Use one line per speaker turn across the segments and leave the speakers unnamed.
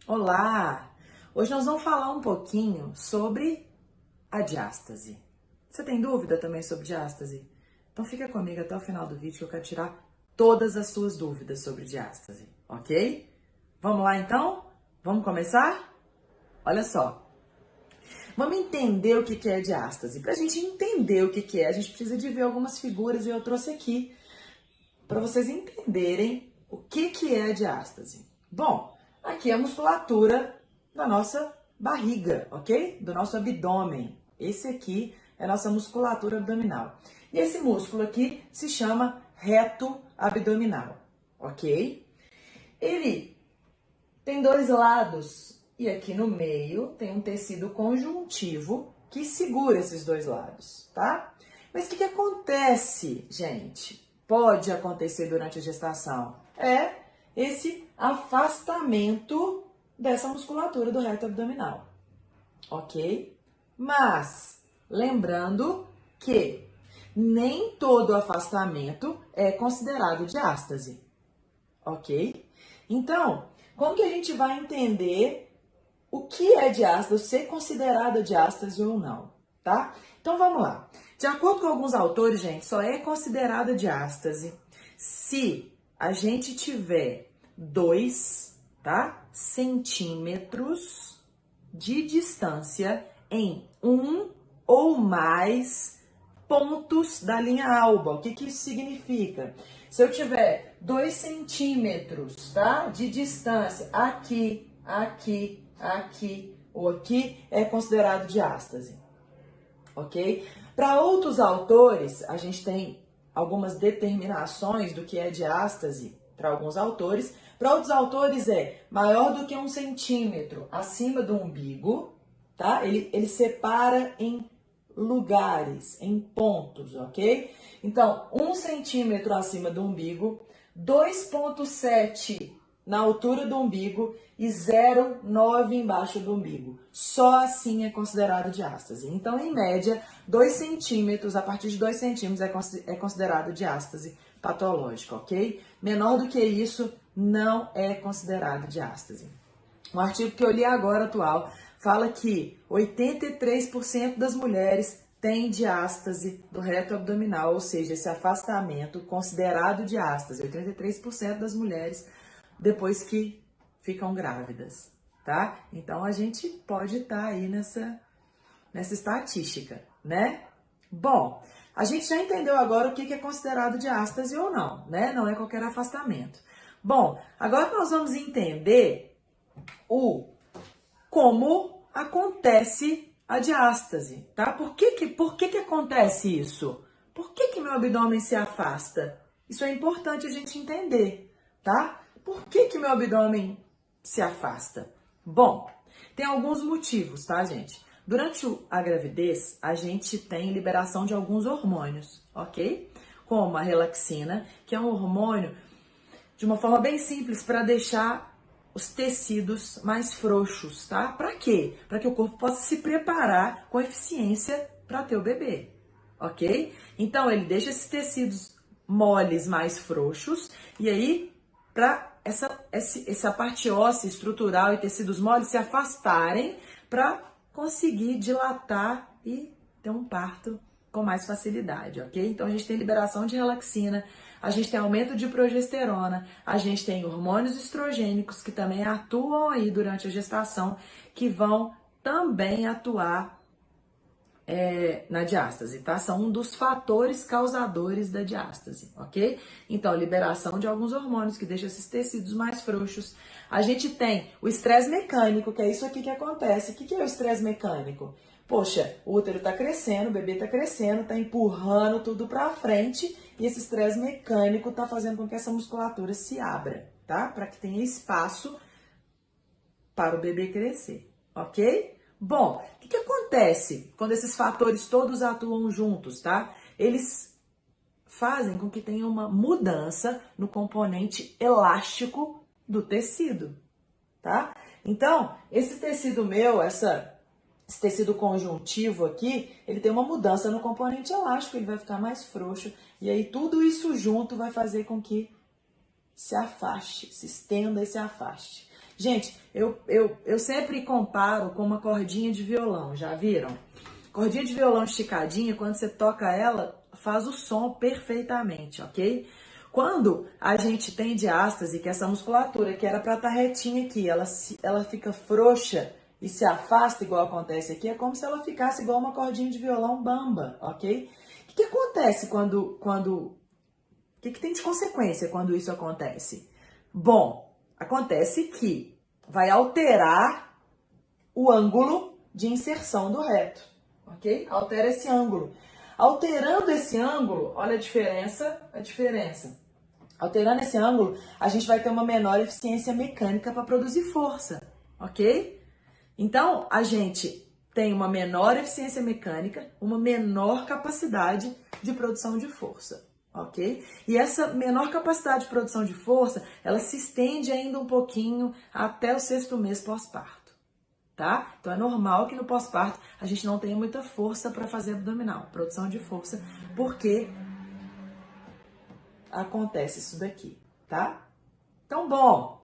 Olá! Hoje nós vamos falar um pouquinho sobre a diástase. Você tem dúvida também sobre diástase? Então fica comigo até o final do vídeo que eu quero tirar todas as suas dúvidas sobre diástase, ok? Vamos lá então? Vamos começar? Olha só. Vamos entender o que é diástase. Para a gente entender o que é, a gente precisa de ver algumas figuras e eu trouxe aqui para vocês entenderem o que é a diástase. Bom, aqui é a musculatura da nossa barriga, ok? Do nosso abdômen. Esse aqui é a nossa musculatura abdominal. E esse músculo aqui se chama reto abdominal, ok? Ele tem dois lados e aqui no meio tem um tecido conjuntivo que segura esses dois lados, tá? Mas o que acontece, gente? Pode acontecer durante a gestação? É esse afastamento dessa musculatura do reto abdominal, ok? Mas, lembrando que nem todo afastamento é considerado diástase, ok? Então, como que a gente vai entender o que é diástase, ser considerada diástase ou não, tá? Então, vamos lá. De acordo com alguns autores, gente, só é considerada diástase se a gente tiver 2, tá, centímetros de distância em um ou mais pontos da linha alba. O que isso significa? Se eu tiver 2 centímetros, tá, de distância aqui, aqui, aqui ou aqui, é considerado diástase, ok? Para outros autores, a gente tem algumas determinações do que é diástase para alguns autores. Para outros autores é maior do que 1 centímetro acima do umbigo, tá? Ele separa em lugares, em pontos, ok? Então, 1 centímetro acima do umbigo, 2,7 na altura do umbigo e 0,9 embaixo do umbigo. Só assim é considerado diástase. Então, em média, 2 centímetros, a partir de 2 centímetros é considerado diástase patológica, ok? Menor do que isso, não é considerado diástase. Um artigo que eu li agora, atual, fala que 83% das mulheres têm diástase do reto abdominal, ou seja, esse afastamento considerado diástase. 83% das mulheres depois que ficam grávidas, tá? Então, a gente pode estar aí nessa estatística, né? Bom, a gente já entendeu agora o que é considerado diástase ou não, né? Não é qualquer afastamento. Bom, agora nós vamos entender como acontece a diástase, tá? Por que acontece isso? Por que meu abdômen se afasta? Isso é importante a gente entender, tá? Por que meu abdômen se afasta? Bom, tem alguns motivos, tá, gente? Durante a gravidez, a gente tem liberação de alguns hormônios, ok? Como a relaxina, que é um hormônio de uma forma bem simples para deixar os tecidos mais frouxos, tá? Para quê? Para que o corpo possa se preparar com eficiência para ter o bebê, ok? Então, ele deixa esses tecidos moles mais frouxos e aí, para essa parte óssea, estrutural e tecidos moles se afastarem para conseguir dilatar e ter um parto com mais facilidade, ok? Então, a gente tem liberação de relaxina, a gente tem aumento de progesterona, a gente tem hormônios estrogênicos que também atuam aí durante a gestação, que vão também atuar na diástase, tá? São um dos fatores causadores da diástase, ok? Então, liberação de alguns hormônios que deixam esses tecidos mais frouxos. A gente tem o estresse mecânico, que é isso aqui que acontece. O que é o estresse mecânico? Poxa, o útero tá crescendo, o bebê tá crescendo, tá empurrando tudo pra frente e esse estresse mecânico tá fazendo com que essa musculatura se abra, tá? Para que tenha espaço para o bebê crescer, ok? Bom, o que acontece quando esses fatores todos atuam juntos, tá? Eles fazem com que tenha uma mudança no componente elástico do tecido, tá? Então, esse tecido meu, esse tecido conjuntivo aqui, ele tem uma mudança no componente elástico, ele vai ficar mais frouxo, e aí tudo isso junto vai fazer com que se afaste, se estenda e se afaste. Gente, eu sempre comparo com uma cordinha de violão, já viram? Cordinha de violão esticadinha, quando você toca ela, faz o som perfeitamente, ok? Quando a gente tem diástase, que é essa musculatura que era para estar retinha aqui, ela fica frouxa e se afasta, igual acontece aqui, é como se ela ficasse igual uma cordinha de violão bamba, ok? O que acontece o que tem de consequência quando isso acontece? Bom, acontece que vai alterar o ângulo de inserção do reto, ok? Altera esse ângulo. Alterando esse ângulo, olha a diferença. Alterando esse ângulo, a gente vai ter uma menor eficiência mecânica para produzir força, ok? Então, a gente tem uma menor eficiência mecânica, uma menor capacidade de produção de força, ok? E essa menor capacidade de produção de força, ela se estende ainda um pouquinho até o 6º mês pós-parto, tá? Então, é normal que no pós-parto a gente não tenha muita força para fazer abdominal, produção de força, porque acontece isso daqui, tá? Então, bom,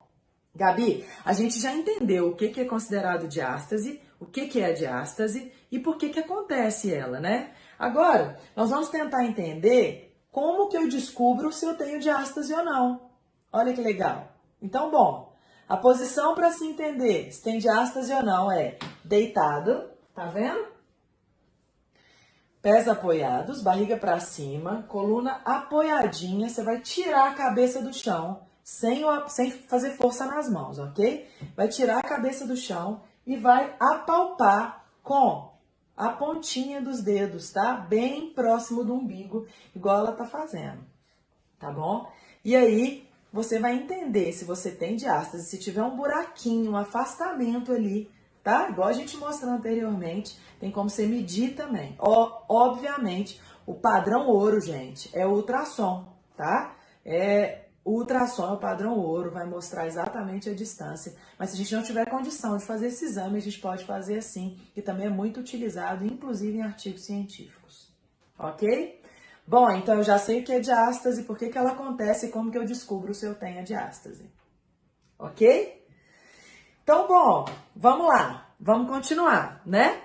Gabi, a gente já entendeu o que é considerado diástase, o que é a diástase e por que acontece ela, né? Agora, nós vamos tentar entender como que eu descubro se eu tenho diástase ou não. Olha que legal. Então, bom, a posição para se entender se tem diástase ou não é deitado, tá vendo? Pés apoiados, barriga para cima, coluna apoiadinha, você vai tirar a cabeça do chão, sem fazer força nas mãos, ok? Vai tirar a cabeça do chão e vai apalpar com a pontinha dos dedos, tá? Bem próximo do umbigo, igual ela tá fazendo, tá bom? E aí, você vai entender se você tem diástase, se tiver um buraquinho, um afastamento ali, tá? Igual a gente mostrou anteriormente, tem como você medir também. Obviamente, o padrão ouro, gente, é o ultrassom, tá? O ultrassom é o padrão ouro, vai mostrar exatamente a distância. Mas se a gente não tiver condição de fazer esse exame, a gente pode fazer assim, que também é muito utilizado, inclusive em artigos científicos. Ok? Bom, então eu já sei o que é diástase, por que ela acontece e como que eu descubro se eu tenho a diástase. Ok? Então, bom, vamos lá. Vamos continuar, né?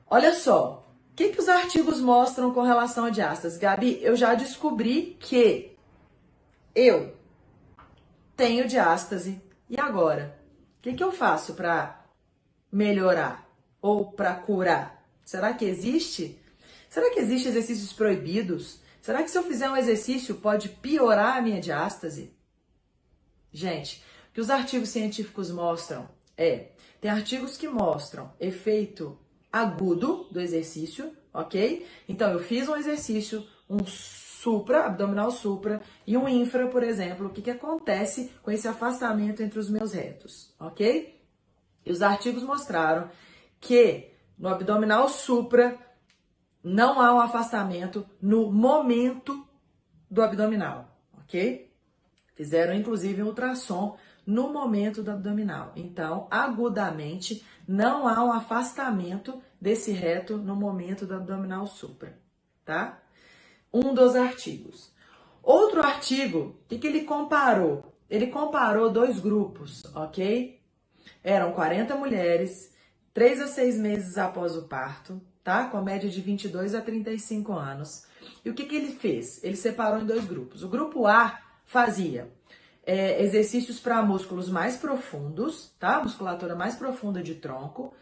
Olha só, o que os artigos mostram com relação à diástase? Gabi, eu já descobri que eu tenho diástase. E agora? O que eu faço para melhorar ou para curar? Será que existe? Será que existem exercícios proibidos? Será que se eu fizer um exercício pode piorar a minha diástase? Gente, o que os artigos científicos mostram tem artigos que mostram efeito agudo do exercício, ok? Então, eu fiz um exercício, um supra, abdominal supra, e um infra, por exemplo, o que acontece com esse afastamento entre os meus retos, ok? E os artigos mostraram que no abdominal supra não há um afastamento no momento do abdominal, ok? Fizeram, inclusive, um ultrassom no momento do abdominal. Então, agudamente, não há um afastamento desse reto no momento do abdominal supra, tá? Um dos artigos. Outro artigo, o que ele comparou? Ele comparou 2 grupos, ok? Eram 40 mulheres, 3 a 6 meses após o parto, tá? Com a média de 22 a 35 anos. E o que ele fez? Ele separou em 2 grupos. O grupo A fazia exercícios para músculos mais profundos, tá? Musculatura mais profunda de tronco,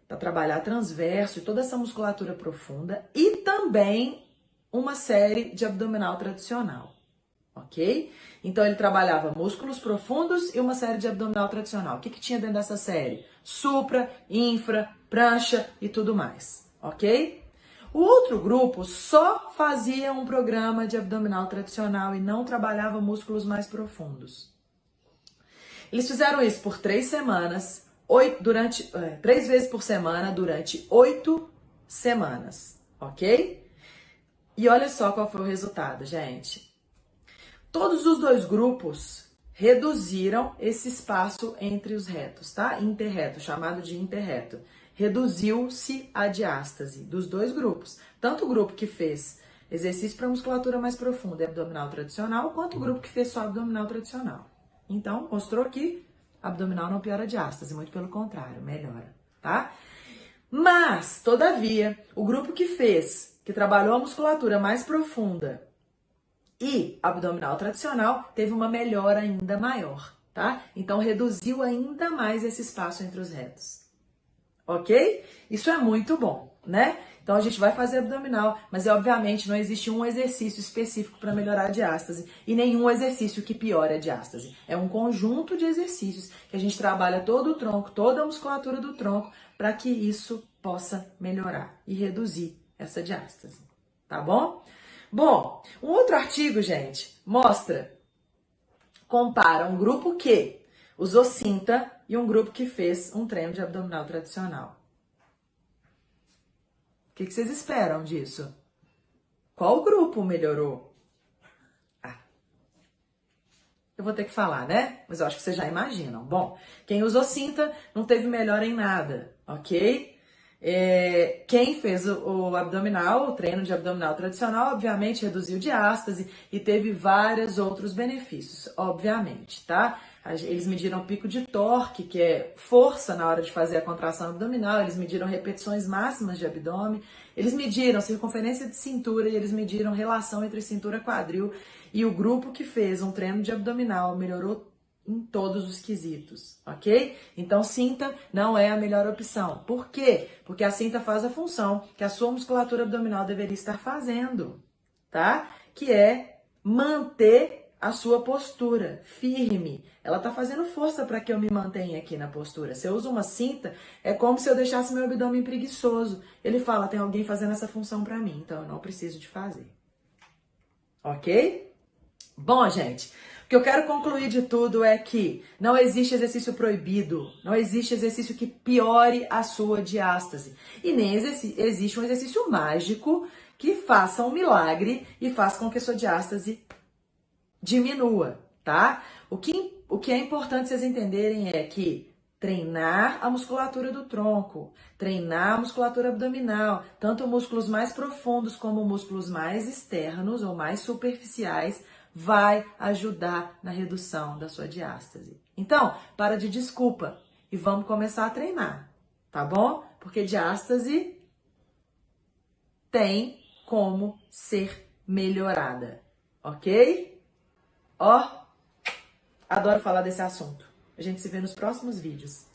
para trabalhar transverso e toda essa musculatura profunda. E também uma série de abdominal tradicional, ok? Então ele trabalhava músculos profundos e uma série de abdominal tradicional. O que tinha dentro dessa série? Supra, infra, prancha e tudo mais, ok? O outro grupo só fazia um programa de abdominal tradicional e não trabalhava músculos mais profundos. Eles fizeram isso por 3 semanas, 3 vezes por semana, durante 8 semanas, ok? E olha só qual foi o resultado, gente. Todos os 2 grupos reduziram esse espaço entre os retos, tá? Interreto, chamado de interreto. Reduziu-se a diástase dos 2 grupos. Tanto o grupo que fez exercício para musculatura mais profunda e abdominal tradicional, quanto o grupo que fez só abdominal tradicional. Então, mostrou que abdominal não piora a diástase, muito pelo contrário, melhora, tá? Mas, todavia, o grupo que trabalhou a musculatura mais profunda e abdominal tradicional, teve uma melhora ainda maior, tá? Então, reduziu ainda mais esse espaço entre os retos, ok? Isso é muito bom, né? Então, a gente vai fazer abdominal, mas obviamente não existe um exercício específico para melhorar a diástase e nenhum exercício que piore a diástase. É um conjunto de exercícios que a gente trabalha todo o tronco, toda a musculatura do tronco, para que isso possa melhorar e reduzir essa diástase, tá bom? Bom, um outro artigo, gente, compara um grupo que usou cinta e um grupo que fez um treino de abdominal tradicional. O que vocês esperam disso? Qual grupo melhorou? Eu vou ter que falar, né? Mas eu acho que vocês já imaginam. Bom, quem usou cinta não teve melhora em nada, ok? Quem fez o abdominal, o treino de abdominal tradicional, obviamente reduziu diástase e teve vários outros benefícios, obviamente, tá? Eles mediram pico de torque, que é força na hora de fazer a contração abdominal, eles mediram repetições máximas de abdômen, eles mediram circunferência de cintura e eles mediram relação entre cintura e quadril. E o grupo que fez um treino de abdominal melhorou em todos os quesitos, ok? Então, cinta não é a melhor opção. Por quê? Porque a cinta faz a função que a sua musculatura abdominal deveria estar fazendo, tá? Que é manter a sua postura firme. Ela tá fazendo força para que eu me mantenha aqui na postura. Se eu uso uma cinta, é como se eu deixasse meu abdômen preguiçoso. Ele fala, tem alguém fazendo essa função para mim, então eu não preciso de fazer. Ok? Bom, gente, o que eu quero concluir de tudo é que não existe exercício proibido, não existe exercício que piore a sua diástase. E nem existe um exercício mágico que faça um milagre e faça com que a sua diástase diminua, tá? O que é importante vocês entenderem é que treinar a musculatura do tronco, treinar a musculatura abdominal, tanto músculos mais profundos como músculos mais externos ou mais superficiais, vai ajudar na redução da sua diástase. Então, para de desculpa e vamos começar a treinar, tá bom? Porque diástase tem como ser melhorada, ok? Ó, adoro falar desse assunto. A gente se vê nos próximos vídeos.